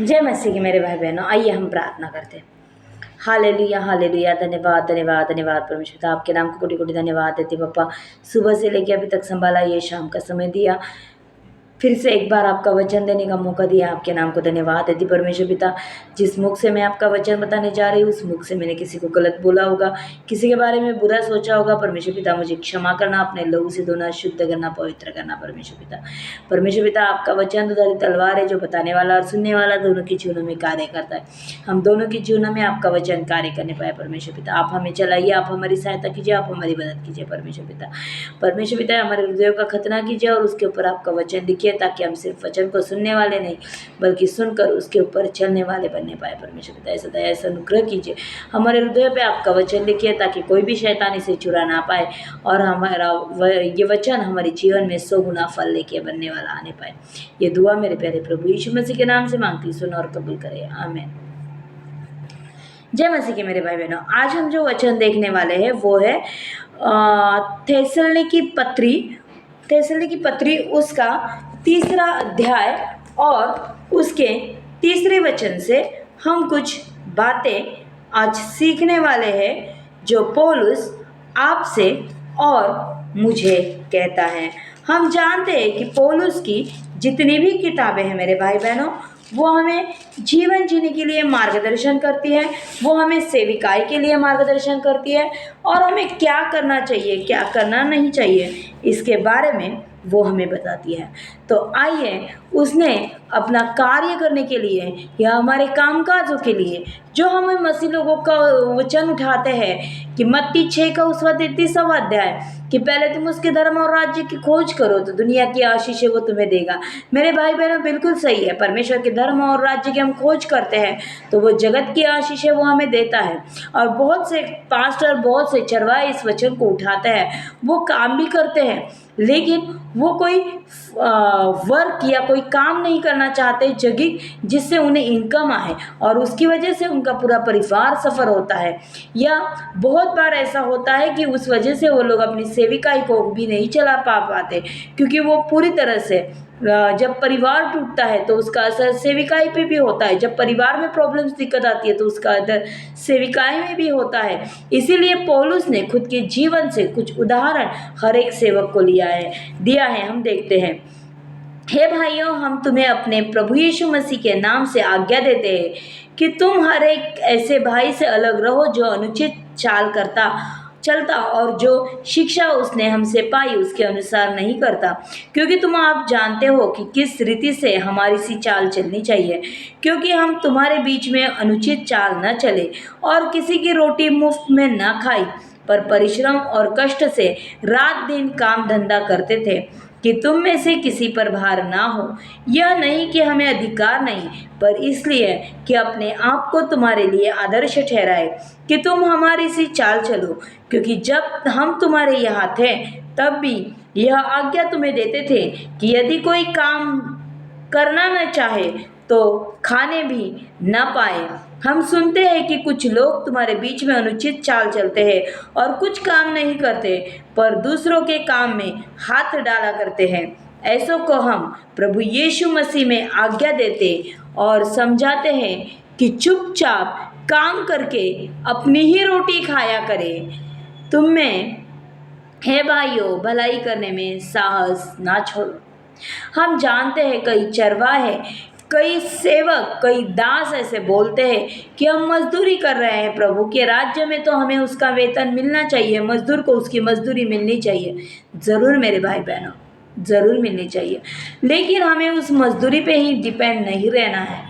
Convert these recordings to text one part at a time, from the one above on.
जय मसीह के मेरे भाई बहनों, आइए हम प्रार्थना करते हैं। हालेलुया हालेलुया, धन्यवाद धन्यवाद धन्यवाद परमेश्वर, आपके नाम को कोटि कोटि धन्यवाद देते पापा। सुबह से लेकर अभी तक संभाला, ये शाम का समय दिया, फिर से एक बार आपका वचन देने का मौका दिया। आपके नाम को धन्यवाद देती परमेश्वर पिता। जिस मुख से मैं आपका वचन बताने जा रही हूँ, उस मुख से मैंने किसी को गलत बोला होगा, किसी के बारे में बुरा सोचा होगा, परमेश्वर पिता मुझे क्षमा करना, अपने लहू से धोना, शुद्ध करना, पवित्र करना परमेश्वर पिता। परमेश्वर पिता, आपका वचन दुधारी तलवार है, जो बताने वाला और सुनने वाला दोनों के जीवनों में कार्य करता है। हम दोनों के जीवनों में आपका वचन कार्य करने पाए परमेश्वर पिता। आप हमें चलाइए, आप हमारी सहायता कीजिए, आप हमारी मदद कीजिए परमेश्वर पिता। परमेश्वर पिता, हमारे हृदयों का खतना कीजिए और उसके ऊपर आपका वचन लिखिए, ताकि हम सिर्फ वचन को सुनने वाले नहीं, बल्कि सुनकर उसके ऊपर चलने वाले बनने पाए परमेश्वर पिता। ऐसा दया, ऐसा अनुग्रह कीजिए, हमारे हृदय पे आपका वचन लिखिए, ताकि कोई भी शैतान इसे चुरा ना पाए और हमारा ये वचन हमारे जीवन में 100 गुना फल लेके बनने वाला आने पाए। ये दुआ मेरे प्यारे प्रभु यीशु मसीह के नाम से मांगती, सुन और कबूल करे, आमीन। जय मसीह के मेरे भाई बहनों, आज हम जो वचन देखने वाले हैं वो है थेसलनी की पत्री उसका 3रा अध्याय और उसके 3रे वचन से हम कुछ बातें आज सीखने वाले हैं, जो पौलुस आपसे और मुझे कहता है। हम जानते हैं कि पौलुस की जितनी भी किताबें हैं मेरे भाई बहनों, वो हमें जीवन जीने के लिए मार्गदर्शन करती है, वो हमें सेविकाई के लिए मार्गदर्शन करती है, और हमें क्या करना चाहिए, क्या करना नहीं चाहिए, इसके बारे में वो हमें बताती है। तो आइए, उसने अपना कार्य करने के लिए या हमारे कामकाजों के लिए जो हमें मसीह लोगों का वचन उठाते हैं कि मत्ती 6 का उसका 33वां अध्याय, कि पहले तुम उसके धर्म और राज्य की खोज करो तो दुनिया की आशीष है वो तुम्हें देगा। मेरे भाई बहनों, बिल्कुल सही है। परमेश्वर के धर्म और राज्य की हम खोज करते हैं तो वो जगत की आशीष है वो हमें देता है। और बहुत से पास्टर, बहुत से चरवाहे इस वचन को उठाते हैं, वो काम भी करते हैं, लेकिन वो कोई वर्क या कोई काम नहीं करना चाहते जगह जिससे उन्हें इनकम आए, और उसकी वजह से उनका पूरा परिवार सफ़र होता है। या बहुत बार ऐसा होता है कि उस वजह से वो लोग अपनी सेविकाई को भी नहीं चला पाते, क्योंकि वो पूरी तरह से जब परिवार टूटता है तो उसका असर सेविकाई पे भी होता है। जब परिवार में प्रॉब्लम्स, दिक्कत आती है तो उसका असर सेविकाई में भी होता है। इसीलिए पौलुस ने खुद के जीवन से कुछ उदाहरण हर एक सेवक को दिया है। हम देखते हैं। हे भाइयों, हम तुम्हें अपने प्रभु यीशु मसीह के नाम से आज्ञा देते हैं कि तुम हर एक ऐसे भाई से अलग रहो जो अनुचित चाल चलता और जो शिक्षा उसने हमसे पाई उसके अनुसार नहीं करता, क्योंकि आप जानते हो कि किस रीति से हमारी सी चाल चलनी चाहिए, क्योंकि हम तुम्हारे बीच में अनुचित चाल न चले और किसी की रोटी मुफ्त में न खाई, पर परिश्रम और कष्ट से रात दिन काम धंधा करते थे कि तुम में से किसी पर भार ना हो। यह नहीं कि हमें अधिकार नहीं, पर इसलिए कि अपने आप को तुम्हारे लिए आदर्श ठहराए कि तुम हमारी सी चाल चलो, क्योंकि जब हम तुम्हारे यहाँ थे तब भी यह आज्ञा तुम्हें देते थे कि यदि कोई काम करना न चाहे तो खाने भी न पाए। हम सुनते हैं कि कुछ लोग तुम्हारे बीच में अनुचित चाल चलते हैं और कुछ काम नहीं करते, पर दूसरों के काम में हाथ डाला करते हैं। ऐसों को हम प्रभु यीशु मसीह में आज्ञा देते और समझाते हैं कि चुपचाप काम करके अपनी ही रोटी खाया करें। तुम में हे भाइयों, भलाई करने में साहस ना छोड़ो। हम जानते हैं कई चरवाहे, कई सेवक, कई दास ऐसे बोलते हैं कि हम मजदूरी कर रहे हैं प्रभु के राज्य में, तो हमें उसका वेतन मिलना चाहिए, मजदूर को उसकी मजदूरी मिलनी चाहिए। ज़रूर मेरे भाई बहनों, ज़रूर मिलनी चाहिए, लेकिन हमें उस मजदूरी पे ही डिपेंड नहीं रहना है।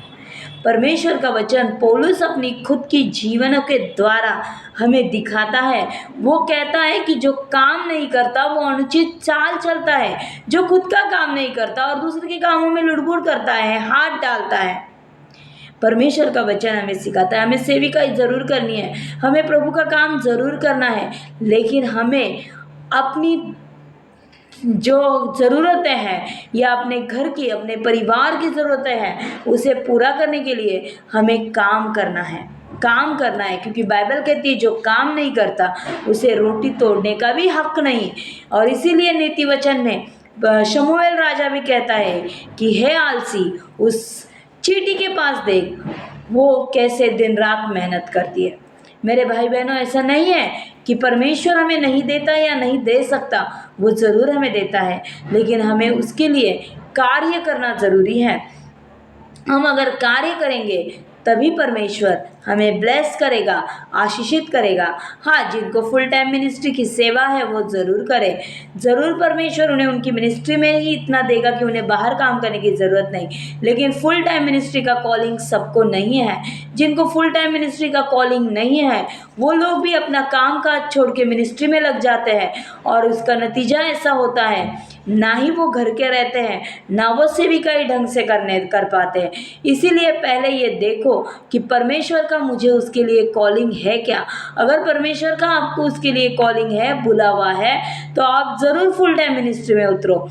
परमेश्वर का वचन पौलुस अपनी खुद की जीवनों के द्वारा हमें दिखाता है। वो कहता है कि जो काम नहीं करता वो अनुचित चाल चलता है, जो खुद का काम नहीं करता और दूसरे के कामों में लुढ़बुढ़ करता है, हाथ डालता है। परमेश्वर का वचन हमें सिखाता है, हमें सेविकाई ज़रूर करनी है, हमें प्रभु का काम ज़रूर करना है, लेकिन हमें अपनी जो ज़रूरतें हैं या अपने घर की, अपने परिवार की ज़रूरतें हैं, उसे पूरा करने के लिए हमें काम करना है, क्योंकि बाइबल कहती है जो काम नहीं करता उसे रोटी तोड़ने का भी हक नहीं। और इसीलिए नीति वचन में शमूएल राजा भी कहता है कि हे आलसी, उस चींटी के पास देख, वो कैसे दिन रात मेहनत करती है। मेरे भाई बहनों, ऐसा नहीं है कि परमेश्वर हमें नहीं देता या नहीं दे सकता, वो ज़रूर हमें देता है, लेकिन हमें उसके लिए कार्य करना ज़रूरी है। हम अगर कार्य करेंगे तभी परमेश्वर हमें ब्लेस करेगा, आशीषित करेगा। हाँ, जिनको फुल टाइम मिनिस्ट्री की सेवा है वो ज़रूर करें। ज़रूर परमेश्वर उन्हें उनकी मिनिस्ट्री में ही इतना देगा कि उन्हें बाहर काम करने की ज़रूरत नहीं। लेकिन फुल टाइम मिनिस्ट्री का कॉलिंग सबको नहीं है। जिनको फुल टाइम मिनिस्ट्री का कॉलिंग नहीं है वो लोग भी अपना काम काज छोड़ के मिनिस्ट्री में लग जाते हैं, और उसका नतीजा ऐसा होता है, ना ही वो घर के रहते हैं, ना वो सेविकाई ढंग से कर पाते हैं। इसीलिए पहले ये देखो कि परमेश्वर का मुझे उसके लिए कॉलिंग है क्या। अगर परमेश्वर का आपको उसके लिए कॉलिंग है, बुलावा है, तो आप ज़रूर फुल टाइम मिनिस्ट्री में उतरो।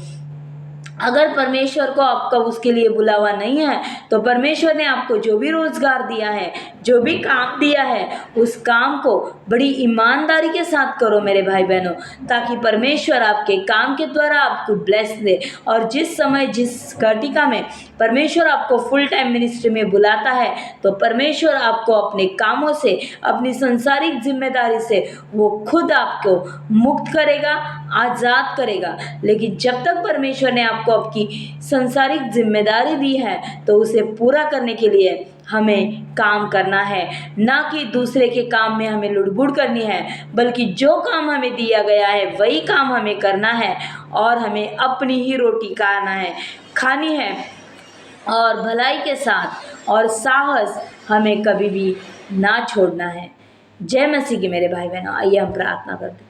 अगर परमेश्वर को आपका उसके लिए बुलावा नहीं है, तो परमेश्वर ने आपको जो भी रोजगार दिया है, जो भी काम दिया है, उस काम को बड़ी ईमानदारी के साथ करो मेरे भाई बहनों, ताकि परमेश्वर आपके काम के द्वारा आपको ब्लेस दे। और जिस समय, जिस घटिका में परमेश्वर आपको फुल टाइम मिनिस्ट्री में बुलाता है, तो परमेश्वर आपको अपने कामों से, अपनी संसारिक जिम्मेदारी से वो खुद आपको मुक्त करेगा, आज़ाद करेगा। लेकिन जब तक परमेश्वर ने आपको आपकी संसारिक जिम्मेदारी दी है, तो उसे पूरा करने के लिए हमें काम करना है, ना कि दूसरे के काम में हमें लुढ़बुढ़ करनी है, बल्कि जो काम हमें दिया गया है वही काम हमें करना है, और हमें अपनी ही रोटी खानी है, और भलाई के साथ और साहस हमें कभी भी ना छोड़ना है। जय मसीह की मेरे भाई बहनों, आइए हम प्रार्थना करते हैं।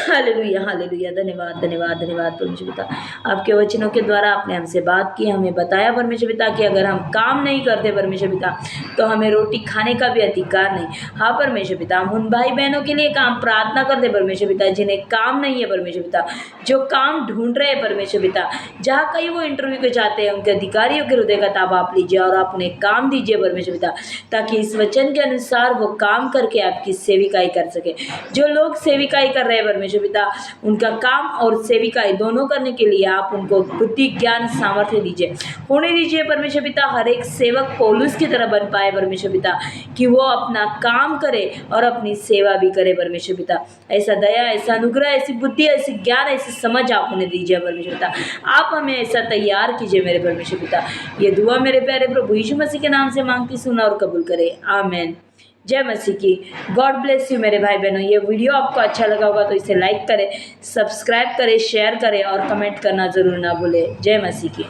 हालेलुया, हालेलुया, धन्यवाद, धन्यवाद, धन्यवाद परमेश्वर पिता। आपके वचनों के द्वारा आपने हमसे बात की, हमें बताया परमेश्वर पिता कि अगर हम काम नहीं करते परमेश्वर पिता, तो हमें रोटी खाने का भी अधिकार नहीं। हाँ परमेश्वर पिता, हम उन भाई बहनों के लिए काम प्रार्थना करते परमेश्वर पिता जिन्हें काम नहीं है परमेश्वर पिता, जो काम ढूंढ रहे हैं परमेश्वर पिता, जहाँ कहीं वो इंटरव्यू को जाते हैं, उनके अधिकारियों के हृदय का ताबा आप लीजिए और आप उन्हें काम दीजिए परमेश्वर पिता, ताकि इस वचन के अनुसार वो काम करके आपकी सेविकाई कर सके। जो लोग सेविकाई कर रहे हैं परमेश्वर पिता, उनका काम और सेविकाई दोनों करने के लिए आप उनको बुद्धि, ज्ञान, सामर्थ्य दीजिए, होने दीजिए परमेश्वर पिता। हर एक सेवक पौलुस की तरह बन पाए परमेश्वर पिता, कि वो अपना काम करे और अपनी सेवा भी करे परमेश्वर पिता। ऐसा दया, ऐसा अनुग्रह, ऐसी बुद्धि, ऐसी ज्ञान, ऐसी समझ आप उन्हें दीजिए परमेश्वर पिता। आप हमें ऐसा तैयार कीजिए मेरे परमेश्वर पिता। ये दुआ मेरे प्यारे प्रभु यीशु मसीह के नाम से मांगती, सुना और कबूल करे, आमीन। जय मसीह की। गॉड ब्लेस यू मेरे भाई बहनों। ये वीडियो आपको अच्छा लगा होगा तो इसे लाइक करें, सब्सक्राइब करें, शेयर करें और कमेंट करना ज़रूर ना भूलें। जय मसीह की।